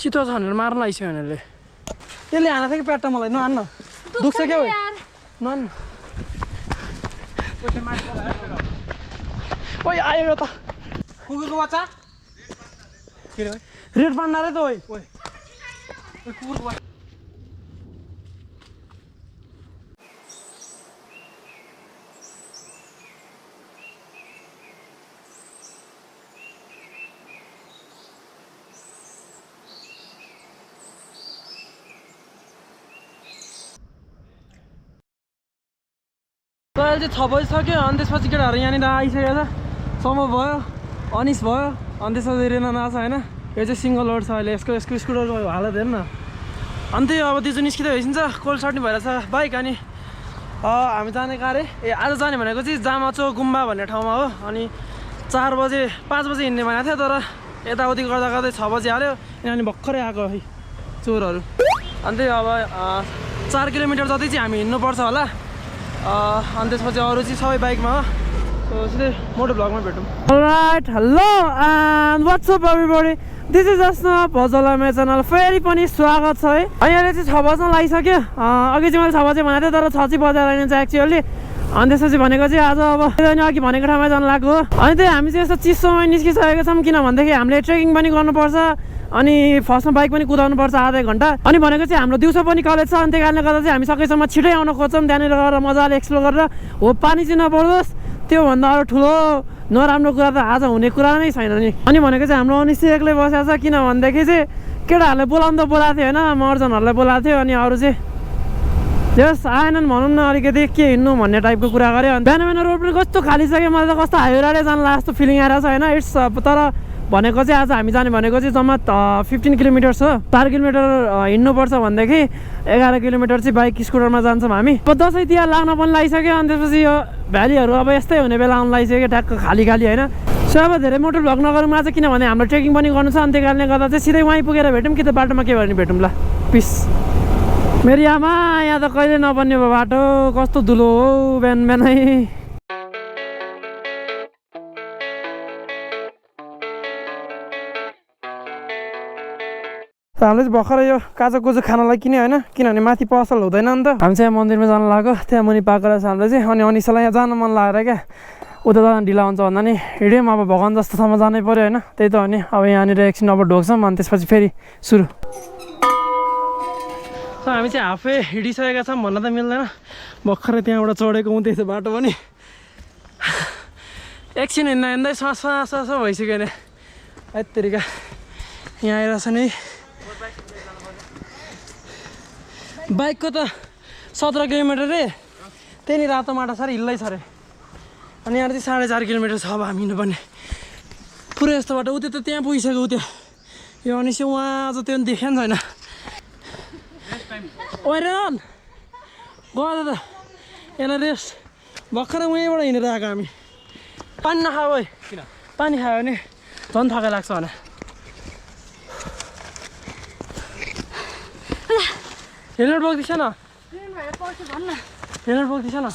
चितो छ भनेर मार्न आइसक्यो भनेरले यसले हाना थियो कि प्याट्टा मलाई नहान्न दुख्छ क्या हो नहान्न ओइ आयो यो त कुकुरको बच्चा के रे रेड पान्डा रे त ओइ कुकुरको बच्चा अहिले चाहिँ 6 बजिसक्यो अनि त्यसपछि केटाहरू यहाँनिर आइसकेको छ समूह भयो अनिस भयो अनि त्यसपछि रेना आएको छ होइन यो चाहिँ सिङ्गल लोड छ अहिले यसको स्कुटरको हालत हेर्नु न अनि त्यही अब त्यो चाहिँ निस्किँदै भइसिन्छ कोल्ड सर्टनी भइरहेछ बाइक अनि हामी जाने कार आज जाने भनेको चाहिँ जामाचो गुम्बा भन्ने ठाउँमा हो अनि 4 बजे 5 बजे हिँड्ने भनेको थियो तर यताउति गर्दा गर्दै 6 बजी हाल्यो किनभने भर्खरै आएको है चोरहरू अनि त्यही अब 4 किलोमिटर जति चाहिँ हामी हिँड्नुपर्छ होला अनि त्यसपछि अरू चाहिँ सबै बाइकमा हो सो सिधै मोटो भ्लगमा भेटौँ alright hello and what's up everybody this is Asna भजला मेरो च्यानल फेरि पनि स्वागत छ है अहिले चाहिँ 6 बज्न लागिसक्यो अघि चाहिँ मैले 6 बजे भनेको थिएँ तर 6 चाहिँ बजेर आइन चाहिँ एक्चुअली अनि त्यसपछि भनेको चाहिँ आज अब अघि भनेको ठाउँमा जानु लाग्यो अनि त्यही हामी चाहिँ यस्तो चिसोमा निस्किसकेको छौँ किन भन्दाखेरि हामीले ट्रेकिङ पनि गर्नुपर्छ अनि फर्स्टमा बाइक पनि कुदाउनुपर्छ आधा घन्टा अनि भनेको चाहिँ हाम्रो दिउँसो पनि कलेज छ अनि त्यही कारणले गर्दा चाहिँ हामी सकेसम्म छिटै आउन खोज्छौँ त्यहाँनिर गएर मजाले एक्सप्लोर गरेर हो पानी चाहिँ नपरोस् त्योभन्दा अरू ठुलो नराम्रो कुरा त आज हुने कुरा नै छैन नि अनि भनेको चाहिँ हाम्रो अनिस चाहिँ एक्लै बसेको छ किन भनेदेखि चाहिँ केटाहरूले बोलाउनु त बोलाएको थियो होइन मर्जनहरूलाई बोलाएको थियो अनि अरू चाहिँ जस आएनन् भनौँ न अलिकति के हिँड्नु भन्ने टाइपको कुरा गऱ्यो अनि बिहान रोड पनि कस्तो खाली छ कि मलाई त कस्तो हाइवेराडै जानु लाग्छ जस्तो फिलिङ आइरहेको छ होइन इट्स तर भनेको चाहिँ आज हामी जाने भनेको चाहिँ जम्मा 15 किलोमिटर छ 4 किलोमिटर हिँड्नुपर्छ भनेदेखि 11 किलोमिटर चाहिँ बाइक स्कुटरमा जान्छौँ हामी अब दसैँ तिहार लाग्न पनि लागिसक्यो अनि त्यसपछि यो भ्यालीहरू अब यस्तै हुने बेला आउनु लागिसक्यो ट्याक्क खाली खाली होइन सो अब धेरै मोटर भ्लग नगरौँ आज किनभने हाम्रो ट्रेकिङ पनि गर्नु छ अनि त्यही कारणले गर्दा चाहिँ सिधै वहीँ पुगेर भेटौँ कि त बाटोमा के भने भेटौँ ल पिस मेरो आमा यहाँ त कहिले नबन्ने भयो बाटो कस्तो धुलो हो बिहान बिहानै हामीले चाहिँ भर्खरै यो काँचो कुचो खानलाई किन्यो होइन किनभने माथि पसल हुँदैन नि त हामी चाहिँ मन्दिरमा जानु लाग्यो त्यहाँ मुनि पाएको रहेछ हामीले चाहिँ अनि अनिसलाई यहाँ जानु मन लागेर क्या उता जान ढिला हुन्छ भन्दा नि हिँड्यौँ अब भगवान् जस्तो ठाउँमा जानै पऱ्यो होइन त्यही त हो नि अब यहाँनिर एकछिन अब ढोग्छौँ अनि त्यसपछि फेरि सुरु हामी चाहिँ हाफै हिँडिसकेका छौँ भन्न त मिल्दैन भर्खरै त्यहाँबाट चढेको हुँदैछ बाटो पनि एकछिन हिँड्दा हिँड्दै सास भइसक्यो नि यत्तिका यहाँ आइरहेछ नि बाइकको त 17 किलोमिटर रे त्यही नि रातो माटो छ अरे हिल्लै छ अरे अनि यहाँ चाहिँ 4.5 किलोमिटर छ अब हामी हिँड्नुपर्ने पुरै यस्तो बाटो उयो त त्यहाँ पुगिसक्यो त्यो यो अनि चाहिँ उहाँ आज त्यो देख्या नि छैन ओइरन गयो त यसलाई रेस्ट भर्खरै उहीँबाट हिँडेर आएको हामी पानी नखाऊ है किन पानी खायो भने झन् थकाइ लाग्छ भने हेलमेट बोक्दैछ न हेलमेट बोक्दैछ न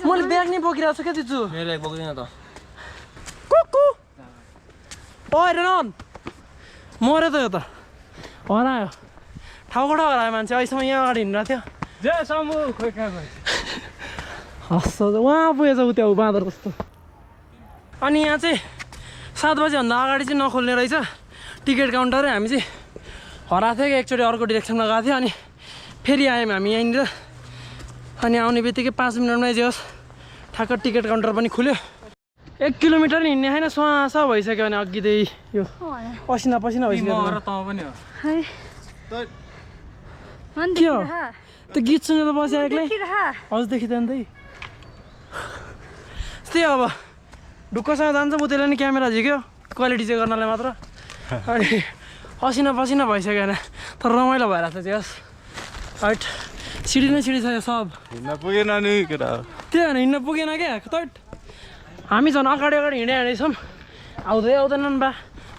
मैले ब्याग नै बोकिरहेको छु क्या दिजु मेरो ब्याग बोक्दैन त कुकु ओइरन मऱ्यो त यो त हरायो ठाउँबाट हरायो मान्छे अहिलेसम्म यहाँ अगाडि हिँडिरहेको थियो हस्छ उहाँ पुगेछ उ त्यो बाँदर कस्तो अनि यहाँ चाहिँ 7 बजीभन्दा अगाडि चाहिँ नखोल्ने रहेछ टिकट काउन्टर हामी चाहिँ हराएको थियो कि एकचोटि अर्को डिरेक्सनमा गएको थियो अनि फेरि आयौँ हामी यहीँनिर अनि आउने बित्तिकै 5 मिनटमै जे होस् ठ्याक्क टिकट काउन्टर पनि खुल्यो 1 किलोमिटर हिँड्ने छैन स्वास भइसक्यो भने अघिदेखि यो पसिना भइसक्यो के हो त्यो गीत सुनेर बस्यो एक्लै हजुर देखिँदैन त्यही त्यही अब ढुक्कसँग जान्छ म त्यसले नि क्यामेरा झिक्यो क्वालिटी चाहिँ गर्नलाई मात्र अनि पसिना भइसक्यो होइन तर रमाइलो भइरहेको छ जस हट सिडी नै सिडी छ यो सब हिँड्न पुगेन नि केटा त्यही होइन हिँड्न पुगेन क्या तट हामी झन् अगाडि हिँडिछौँ आउँदैनन् बा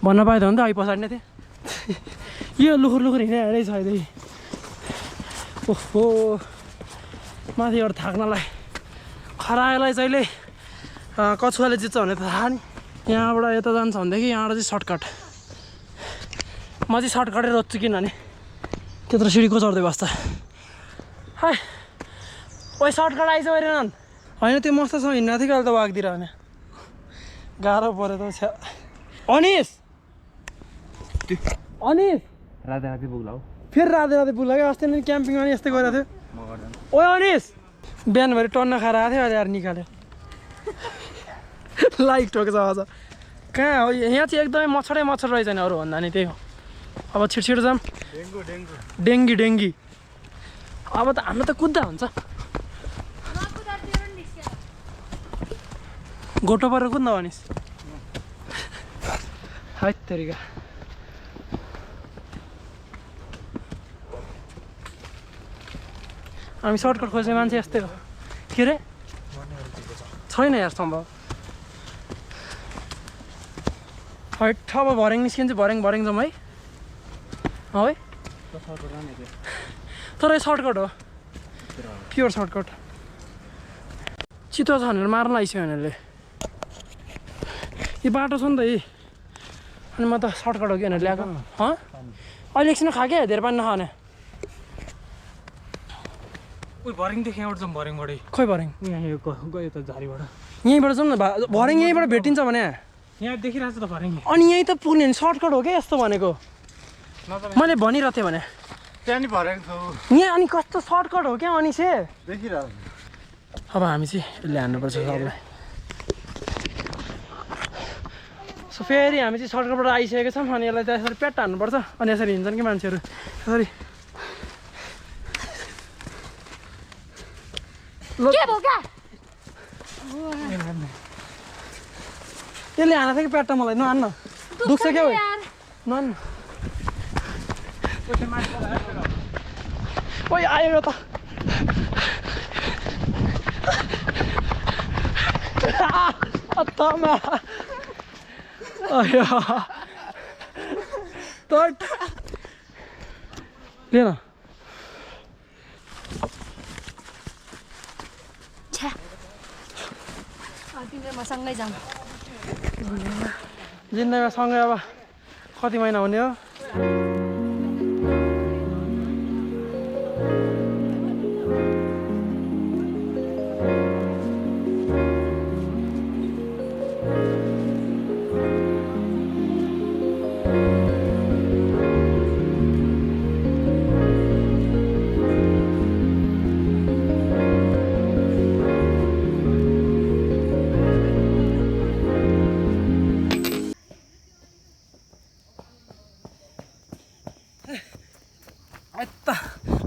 भन्न पाएँ त हो नि त अहिले पछाडि नै थिएँ यो लुखुर हिँडिरहेछ अहिले ओहो माथिबाट थाक्नलाई खरायोलाई चाहिँ कछुवाले जित्छ भने त थाहा नि यहाँबाट यता जान्छ भनेदेखि यहाँबाट चाहिँ सर्टकट म चाहिँ सर्टकटै रोज्छु किनभने त्यत्रो सिडीको चढ्दै बस्छ हाय ओइ सर्टकट आइज हेरेन होइन त्यो मस्तसँग हिँड्न थियो अहिले त वागतिर भने गाह्रो पऱ्यो त छ्या अनिस अनिस राधे राधे पुग्ला हो फेरि राधे राधे पुग्ला क्या अस्ति नि क्याम्पिङमा नि यस्तै गरेको थियो ओइ अनिस बिहानभरि टन्न खाएर आएको थियो अहिले यार निकाल्यो लाइक ठोकेछ अझ कहाँ हो यहाँ चाहिँ एकदमै मच्छरै मच्छर रहेछ नि अरू भन्दा नि त्यही हो अब छिटो जाऊँ डेङ्गी डेङ्गी अब त हाम्रो त कुद्दा हुन्छ गोटो परेर कुद्न भनिस् है तरिका हामी सर्टकट खोज्ने मान्छे यस्तै हो के अरे छैन यार सम्भव हैट अब भर्याङ निस्किन्छ भर्याङ जाउँ है है तर यो सर्टकट हो प्योर सर्टकट चितुवा छ भनेर मार्न आइसक्यो उनीहरूले यो बाटो छ नि त यी अनि म त सर्टकट हो कि भनेर ल्याएको अहिले एकछिन खाएँ धेरै पानी नखाने उयो भर्याङदेखि यहाँबाट जाउँ भर्याङबाटै खोइ भर्याङ यहाँ गयो त झारीबाट यहीँबाट जाउँ न भर्याङ यहीँबाट भेटिन्छ भने यहाँ देखिरहेको छ त भर्याङ अनि यहीँ त पुग्ने नि सर्टकट हो क्या यस्तो भनेको मैले भनिरहेको थिएँ भने त्यहाँ नि भर्याङ छ यहाँ अनि कस्तो सर्टकट हो क्या अनि चाहिँ देखिरहेको अब हामी चाहिँ यसले हान्नुपर्छ सबलाई सो फेरि हामी चाहिँ सर्टकटबाट आइसकेको छौँ अनि यसलाई त यसरी प्याट हान्नुपर्छ अनि यसरी हिँड्छन् कि मान्छेहरू यसरी यसले हानेको थियो कि प्याट्टा मलाई नहान्न दुख्छ क्या हो नहान्न ओइ आयो त अत्तामा आयो तट ले न सँगै जाउँ जिन्दगीमा सँगै अब कति महिना हुने हो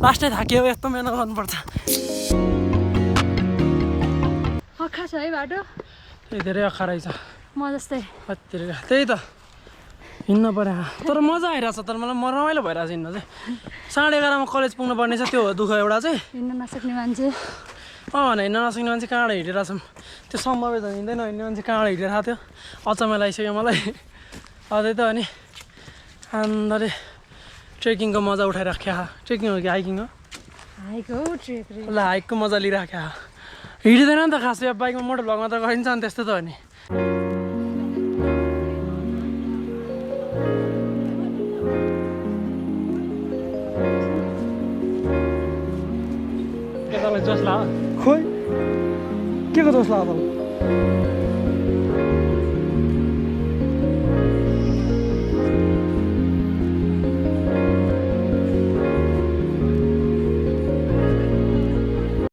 लास्टै थाक्यो यस्तो मेहनत गर्नुपर्छ अखा छ है बाटो धेरै अखा रहेछ म जस्तै त्यही त हिँड्न पर्यो तर मजा आइरहेछ तर मलाई रमाइलो भइरहेछ हिँड्न चाहिँ 11:30 कलेज पुग्नु पर्ने छ त्यो हो दुःख एउटा चाहिँ हिँड्न नसक्ने मान्छे भने हिँड्न नसक्ने मान्छे कहाँबाट हिँडिरहेको छौँ त्यो सम्भवै त हिँड्दैन हिँड्ने मान्छे कहाँबाट हिँडिरहेको थियो अचम्म लागिसक्यो मलाई अझै त अनि आन्दले ट्रेकिङको मजा उठाइराख्या ट्रेकिङ हो कि हाइकिङ हो ल हाइकको मजा लिइराख्या हिँडिँदैन नि त खासै अब बाइकमा मोटर भ्लगमा त गरिन्छ नि त्यस्तो त हो नि जोस लाग्यो खोइ के को जोस लाग्यो